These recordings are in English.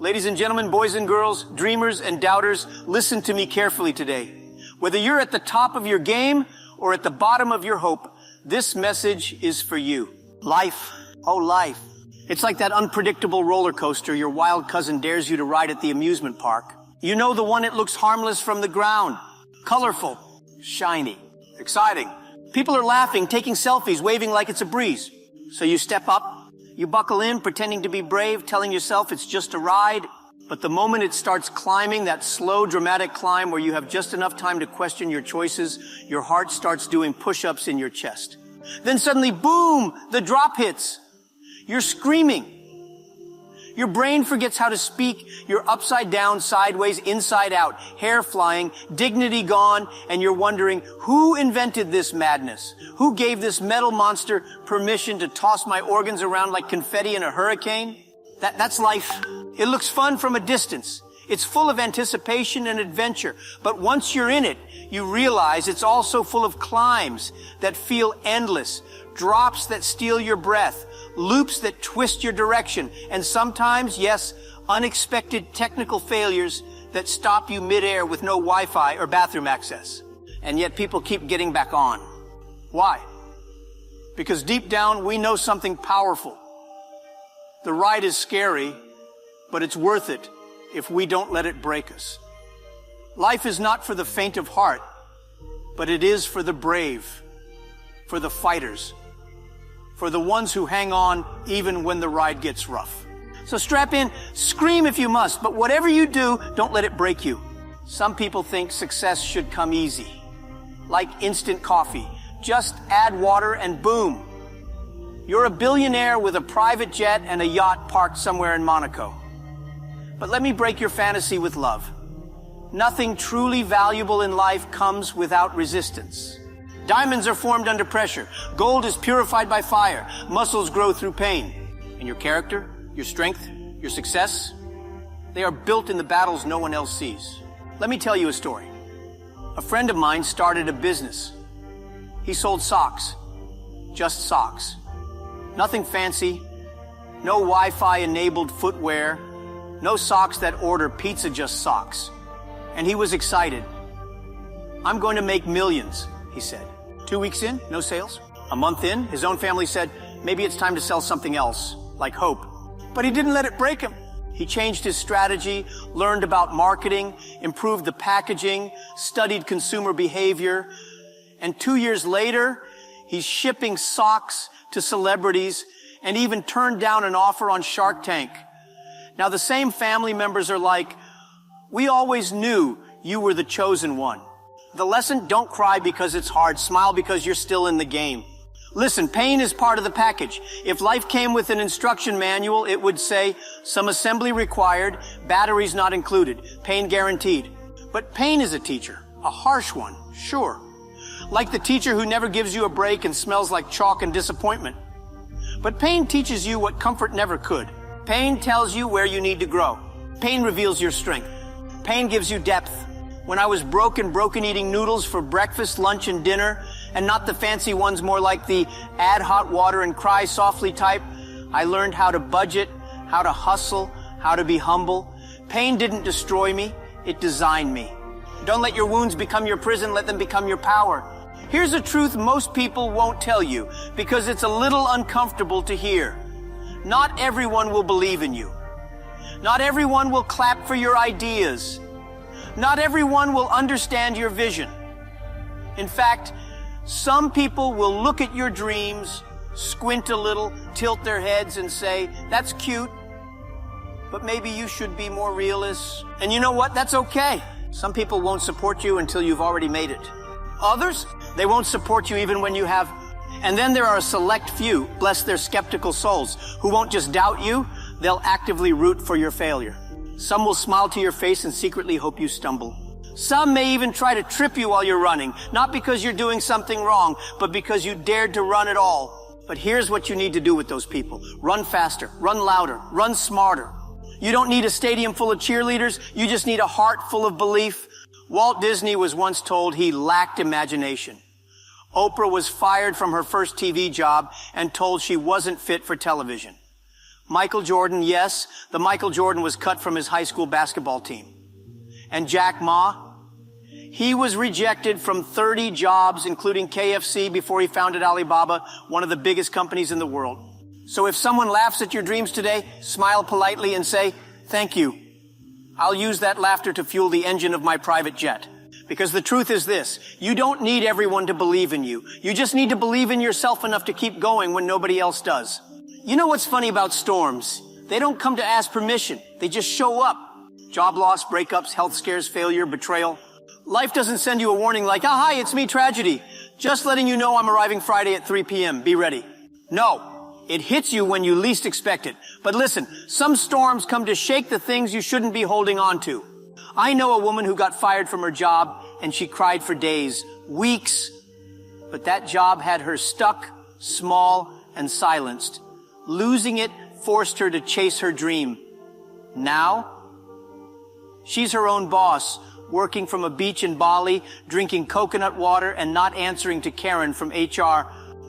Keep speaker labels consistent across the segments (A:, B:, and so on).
A: Ladies and gentlemen, boys and girls, dreamers and doubters, listen to me carefully today. Whether you're at the top of your game or at the bottom of your hope, this message is for you. Life, oh life. It's like that unpredictable roller coaster your wild cousin dares you to ride at the amusement park. You know, the one that looks harmless from the ground. Colorful, shiny, exciting. People are laughing, taking selfies, waving like it's a breeze. So you step up, you buckle in, pretending to be brave, telling yourself it's just a ride. But the moment it starts climbing, that slow, dramatic climb where you have just enough time to question your choices, your heart starts doing push-ups in your chest. Then suddenly, boom, the drop hits. You're screaming. Your brain forgets how to speak. You're upside down, sideways, inside out, hair flying, dignity gone, and you're wondering, who invented this madness? Who gave this metal monster permission to toss my organs around like confetti in a hurricane? That's life. It looks fun from a distance. It's full of anticipation and adventure. But once you're in it, you realize it's also full of climbs that feel endless, drops that steal your breath, loops that twist your direction, and sometimes, yes, unexpected technical failures that stop you midair with no Wi-Fi or bathroom access. And yet people keep getting back on. Why? Because deep down we know something powerful. The ride is scary, but it's worth it if we don't let it break us. Life is not for the faint of heart, but it is for the brave, for the fighters, for the ones who hang on even when the ride gets rough. So strap in, scream if you must, but whatever you do, don't let it break you. Some people think success should come easy, like instant coffee. Just add water and boom. You're a billionaire with a private jet and a yacht parked somewhere in Monaco. But let me break your fantasy with love. Nothing truly valuable in life comes without resistance. Diamonds are formed under pressure. Gold is purified by fire. Muscles grow through pain. And your character, your strength, your success, they are built in the battles no one else sees. Let me tell you a story. A friend of mine started a business. He sold socks. Just socks. Nothing fancy. No Wi-Fi enabled footwear. No socks that order pizza, just socks. And he was excited. I'm going to make millions, he said. 2 weeks in, no sales. A month in, his own family said, maybe it's time to sell something else, like hope. But he didn't let it break him. He changed his strategy, learned about marketing, improved the packaging, studied consumer behavior. And 2 years later, he's shipping socks to celebrities and even turned down an offer on Shark Tank. Now the same family members are like, we always knew you were the chosen one. The lesson, don't cry because it's hard. Smile because you're still in the game. Listen, pain is part of the package. If life came with an instruction manual, it would say, some assembly required, batteries not included, pain guaranteed. But pain is a teacher, a harsh one, sure. Like the teacher who never gives you a break and smells like chalk and disappointment. But pain teaches you what comfort never could. Pain tells you where you need to grow. Pain reveals your strength. Pain gives you depth. When I was broken eating noodles for breakfast, lunch, and dinner, and not the fancy ones more like the add hot water and cry softly type, I learned how to budget, how to hustle, how to be humble. Pain didn't destroy me, it designed me. Don't let your wounds become your prison, let them become your power. Here's a truth most people won't tell you because it's a little uncomfortable to hear. Not everyone will believe in you. Not everyone will clap for your ideas. Not everyone will understand your vision. In fact, some people will look at your dreams, squint a little, tilt their heads and say, that's cute, but maybe you should be more realist. And you know what? That's okay. Some people won't support you until you've already made it. Others, they won't support you even when you have. And then there are a select few, bless their skeptical souls, who won't just doubt you, they'll actively root for your failure. Some will smile to your face and secretly hope you stumble. Some may even try to trip you while you're running, not because you're doing something wrong, but because you dared to run at all. But here's what you need to do with those people. Run faster, run louder, run smarter. You don't need a stadium full of cheerleaders, you just need a heart full of belief. Walt Disney was once told he lacked imagination. Oprah was fired from her first TV job and told she wasn't fit for television. Michael Jordan, yes, the Michael Jordan was cut from his high school basketball team. And Jack Ma, he was rejected from 30 jobs, including KFC, before he founded Alibaba, one of the biggest companies in the world. So if someone laughs at your dreams today, smile politely and say, "Thank you. I'll use that laughter to fuel the engine of my private jet." Because the truth is this, you don't need everyone to believe in you. You just need to believe in yourself enough to keep going when nobody else does. You know what's funny about storms? They don't come to ask permission. They just show up. Job loss, breakups, health scares, failure, betrayal. Life doesn't send you a warning like, "Ah, hi, it's me, tragedy. Just letting you know I'm arriving Friday at 3 p.m. Be ready." No, it hits you when you least expect it. But listen, some storms come to shake the things you shouldn't be holding on to. I know a woman who got fired from her job and she cried for days, weeks. But that job had her stuck, small, and silenced. Losing it forced her to chase her dream. Now, she's her own boss, working from a beach in Bali, drinking coconut water and not answering to Karen from HR.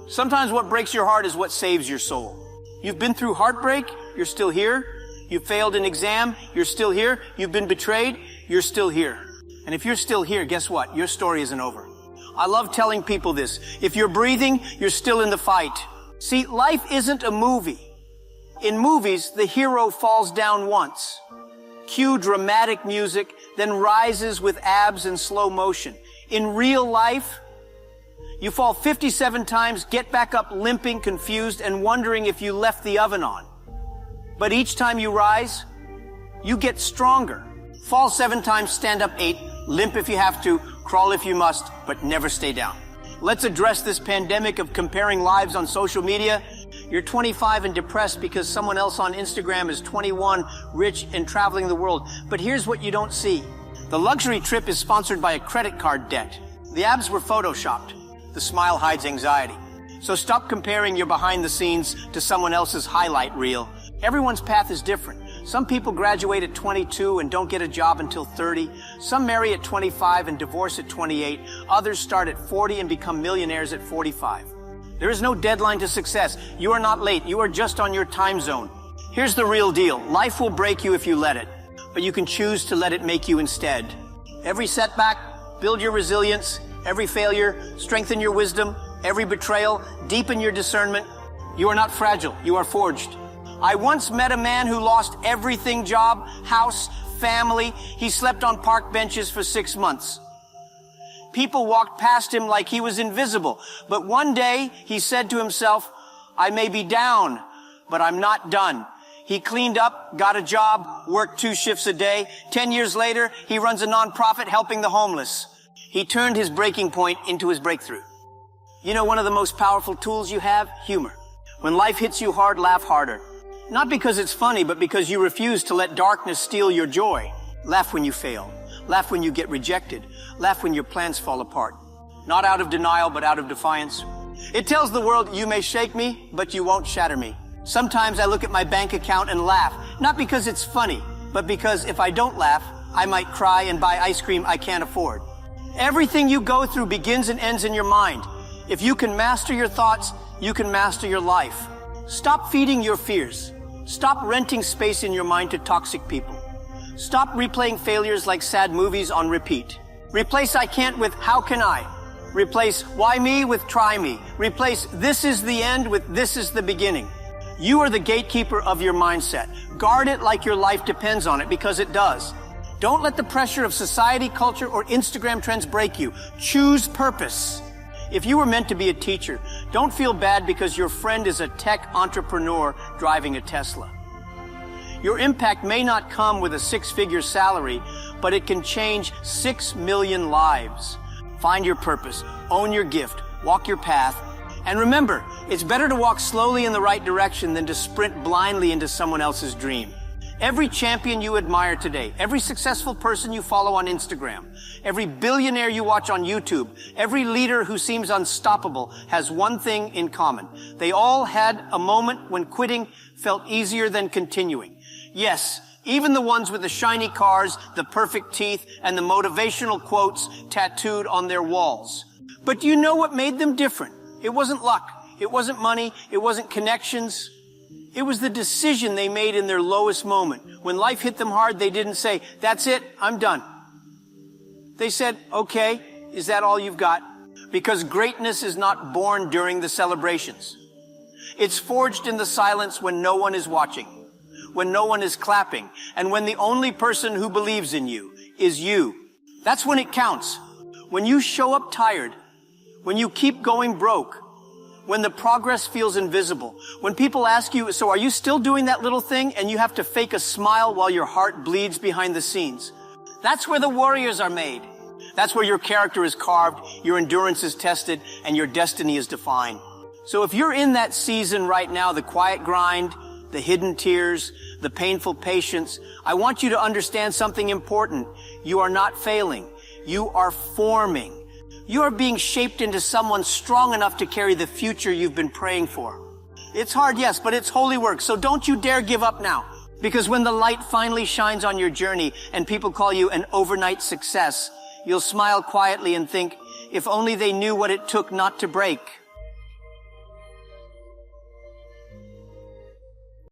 A: Sometimes what breaks your heart is what saves your soul. You've been through heartbreak, you're still here. You failed an exam, you're still here. You've been betrayed, you're still here. And if you're still here, guess what? Your story isn't over. I love telling people this. If you're breathing, you're still in the fight. See, life isn't a movie. In movies, the hero falls down once. Cue dramatic music, then rises with abs in slow motion. In real life, you fall 57 times, get back up limping, confused, and wondering if you left the oven on. But each time you rise, you get stronger. Fall 7 times, stand up 8, limp if you have to, crawl if you must, but never stay down. Let's address this pandemic of comparing lives on social media. You're 25 and depressed because someone else on Instagram is 21, rich, and traveling the world. But here's what you don't see. The luxury trip is sponsored by a credit card debt. The abs were photoshopped. The smile hides anxiety. So stop comparing your behind the scenes to someone else's highlight reel. Everyone's path is different. Some people graduate at 22 and don't get a job until 30. Some marry at 25 and divorce at 28. Others start at 40 and become millionaires at 45. There is no deadline to success. You are not late. You are just on your time zone. Here's the real deal. Life will break you if you let it, but you can choose to let it make you instead. Every setback, build your resilience. Every failure, strengthen your wisdom. Every betrayal, deepen your discernment. You are not fragile. You are forged. I once met a man who lost everything: job, house, family. He slept on park benches for 6 months. People walked past him like he was invisible. But one day he said to himself, "I may be down, but I'm not done." He cleaned up, got a job, worked 2 shifts a day. 10 years later, he runs a nonprofit helping the homeless. He turned his breaking point into his breakthrough. You know one of the most powerful tools you have? Humor. When life hits you hard, laugh harder. Not because it's funny, but because you refuse to let darkness steal your joy. Laugh when you fail. Laugh when you get rejected. Laugh when your plans fall apart. Not out of denial, but out of defiance. It tells the world, you may shake me, but you won't shatter me. Sometimes I look at my bank account and laugh, not because it's funny, but because if I don't laugh, I might cry and buy ice cream I can't afford. Everything you go through begins and ends in your mind. If you can master your thoughts, you can master your life. Stop feeding your fears. Stop renting space in your mind to toxic people. Stop replaying failures like sad movies on repeat. Replace "I can't" with "how can I?" Replace "why me" with "try me." Replace "this is the end" with "this is the beginning." You are the gatekeeper of your mindset. Guard it like your life depends on it, because it does. Don't let the pressure of society, culture, or Instagram trends break you. Choose purpose. If you were meant to be a teacher, don't feel bad because your friend is a tech entrepreneur driving a Tesla. Your impact may not come with a 6-figure salary, but it can change 6 million lives. Find your purpose, own your gift, walk your path, and remember, it's better to walk slowly in the right direction than to sprint blindly into someone else's dream. Every champion you admire today, every successful person you follow on Instagram, every billionaire you watch on YouTube, every leader who seems unstoppable has one thing in common. They all had a moment when quitting felt easier than continuing. Yes, even the ones with the shiny cars, the perfect teeth, and the motivational quotes tattooed on their walls. But do you know what made them different? It wasn't luck. It wasn't money. It wasn't connections. It was the decision they made in their lowest moment. When life hit them hard, they didn't say, "That's it, I'm done." They said, "Okay, is that all you've got?" Because greatness is not born during the celebrations. It's forged in the silence when no one is watching, when no one is clapping, and when the only person who believes in you is you. That's when it counts. When you show up tired, when you keep going broke, when the progress feels invisible, when people ask you, "So are you still doing that little thing?" and you have to fake a smile while your heart bleeds behind the scenes. That's where the warriors are made. That's where your character is carved, your endurance is tested, and your destiny is defined. So if you're in that season right now, the quiet grind, the hidden tears, the painful patience, I want you to understand something important. You are not failing. You are forming. You are being shaped into someone strong enough to carry the future you've been praying for. It's hard, yes, but it's holy work, so don't you dare give up now. Because when the light finally shines on your journey and people call you an overnight success, you'll smile quietly and think, if only they knew what it took not to break.